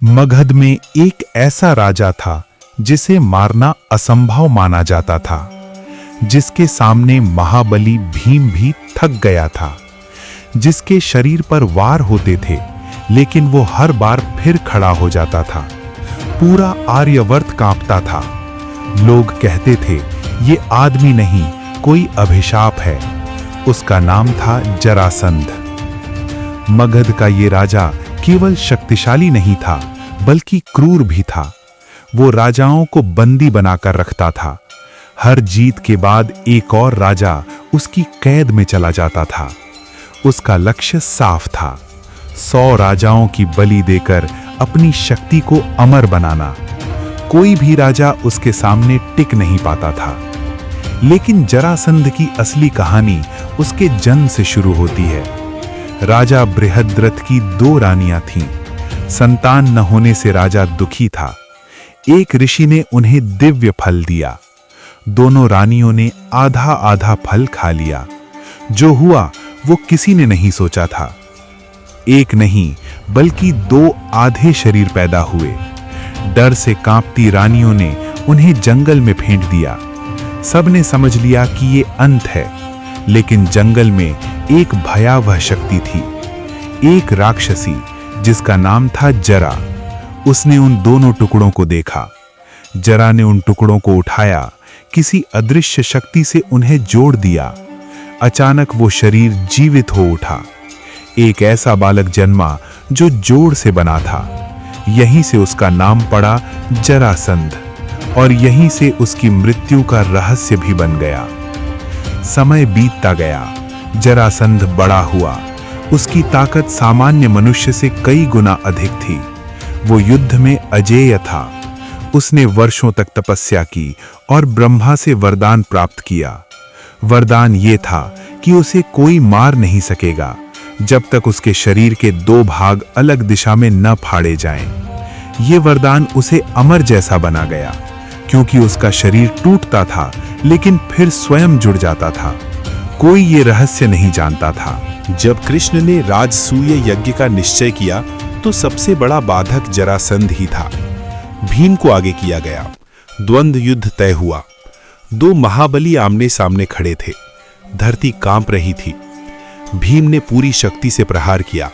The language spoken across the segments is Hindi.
मगध में एक ऐसा राजा था जिसे मारना असंभव माना जाता था, जिसके सामने महाबली भीम भी थक गया था, जिसके शरीर पर वार होते थे लेकिन वो हर बार फिर खड़ा हो जाता था। पूरा आर्यवर्त कांपता था। लोग कहते थे ये आदमी नहीं, कोई अभिशाप है। उसका नाम था जरासंध। मगध का ये राजा केवल शक्तिशाली नहीं था बल्कि क्रूर भी था। वो राजाओं को बंदी बनाकर रखता था। हर जीत के बाद एक और राजा उसकी कैद में चला जाता था। उसका लक्ष्य साफ था, 100 राजाओं की बलि देकर अपनी शक्ति को अमर बनाना। कोई भी राजा उसके सामने टिक नहीं पाता था। लेकिन जरासंध की असली कहानी उसके जन्म से शुरू होती है। राजा बृहद्रथ की 2 रानियां थीं। संतान न होने से राजा दुखी था। एक ऋषि ने उन्हें दिव्य फल दिया। दोनों रानियों ने आधा आधा फल खा लिया। जो हुआ वो किसी ने नहीं सोचा था। एक नहीं बल्कि 2 आधे शरीर पैदा हुए। डर से कांपती रानियों ने उन्हें जंगल में फेंक दिया। सबने समझ लिया कि ये अंत है, लेकिन जंगल में एक भयावह शक्ति थी, एक राक्षसी जिसका नाम था जरा। उसने उन दोनों टुकड़ों को देखा। जरा ने उन टुकड़ों को उठाया, किसी अदृश्य शक्ति से उन्हें जोड़ दिया। अचानक वो शरीर जीवित हो उठा। एक ऐसा बालक जन्मा जो जोड़ से बना था। यहीं से उसका नाम पड़ा जरासंध, और यहीं से उसकी मृत्यु का रहस्य भी बन गया। समय बीतता गया। जरासंध बड़ा हुआ। उसकी ताकत सामान्य मनुष्य से कई गुना अधिक थी। वो युद्ध में अजेय था। उसने वर्षों तक तपस्या की और ब्रह्मा से वरदान प्राप्त किया। वरदान ये था कि उसे कोई मार नहीं सकेगा जब तक उसके शरीर के 2 भाग अलग दिशा में न फाड़े जाएं। ये वरदान उसे अमर जैसा बना गया, क्योंकि उसका शरीर टूटता था लेकिन फिर स्वयं जुड़ जाता था। कोई ये रहस्य नहीं जानता था। जब कृष्ण ने राजसूय यज्ञ का निश्चय किया तो सबसे बड़ा बाधक जरासंध ही था। भीम को आगे किया गया। द्वंद्व युद्ध तय हुआ। 2 महाबली आमने सामने खड़े थे। धरती कांप रही थी। भीम ने पूरी शक्ति से प्रहार किया।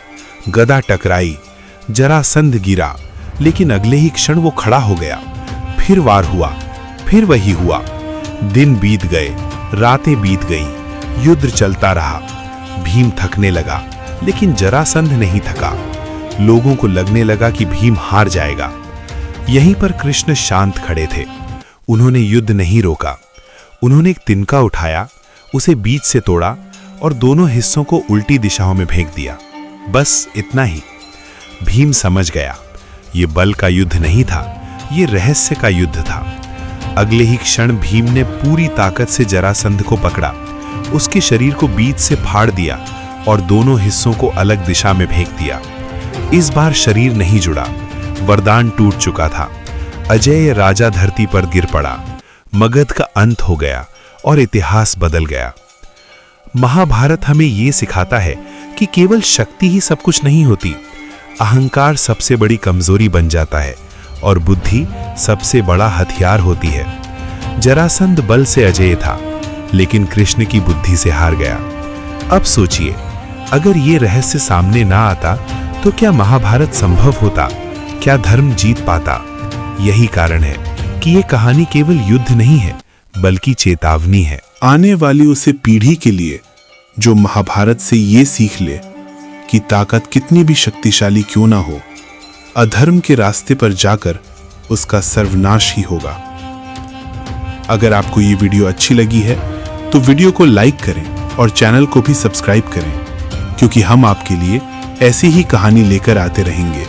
गदा टकराई। जरासंध गिरा, लेकिन अगले ही क्षण वो खड़ा हो गया। फिर वार हुआ, फिर वही हुआ। दिन बीत गए, रातें बीत गईं, युद्ध चलता रहा। भीम थकने लगा, लेकिन जरासंध नहीं थका। लोगों को लगने लगा कि भीम हार जाएगा। यहीं पर कृष्ण शांत खड़े थे। उन्होंने युद्ध नहीं रोका। उन्होंने एक तिनका उठाया, उसे बीच से तोड़ा और दोनों हिस्सों को उल्टी दिशाओं में फेंक दिया। बस इतना ही। भीम समझ गया, ये बल का युद्ध नहीं था, ये रहस्य का युद्ध था। अगले ही क्षण भीम ने पूरी ताकत से जरासंध को पकड़ा, उसके शरीर को बीच से फाड़ दिया और दोनों हिस्सों को अलग दिशा में फेंक दिया। इस बार शरीर नहीं जुड़ा, वरदान टूट चुका था। अजेय राजा धरती पर गिर पड़ा। मगध का अंत हो गया और इतिहास बदल गया। महाभारत हमें ये सिखाता है कि केवल शक्ति ही सब कुछ नहीं होती। अहंकार सबसे बड़ी कमजोरी बन जाता है और बुद्धि सबसे बड़ा हथियार होती है। जरासंध बल से अजेय था, लेकिन कृष्ण की बुद्धि से हार गया। अब सोचिए, अगर ये रहस्य सामने ना आता तो क्या महाभारत संभव होता? क्या धर्म जीत पाता? यही कारण है कि ये कहानी केवल युद्ध नहीं है बल्कि चेतावनी है। आने वाली उसे पीढ़ी के लिए जो महाभारत से ये सीख ले कि ताकत कितनी भी शक्तिशाली क्यों ना हो, अधर्म के रास्ते पर जाकर उसका सर्वनाश ही होगा। अगर आपको ये वीडियो अच्छी लगी है तो वीडियो को लाइक करें और चैनल को भी सब्सक्राइब करें, क्योंकि हम आपके लिए ऐसी ही कहानी लेकर आते रहेंगे।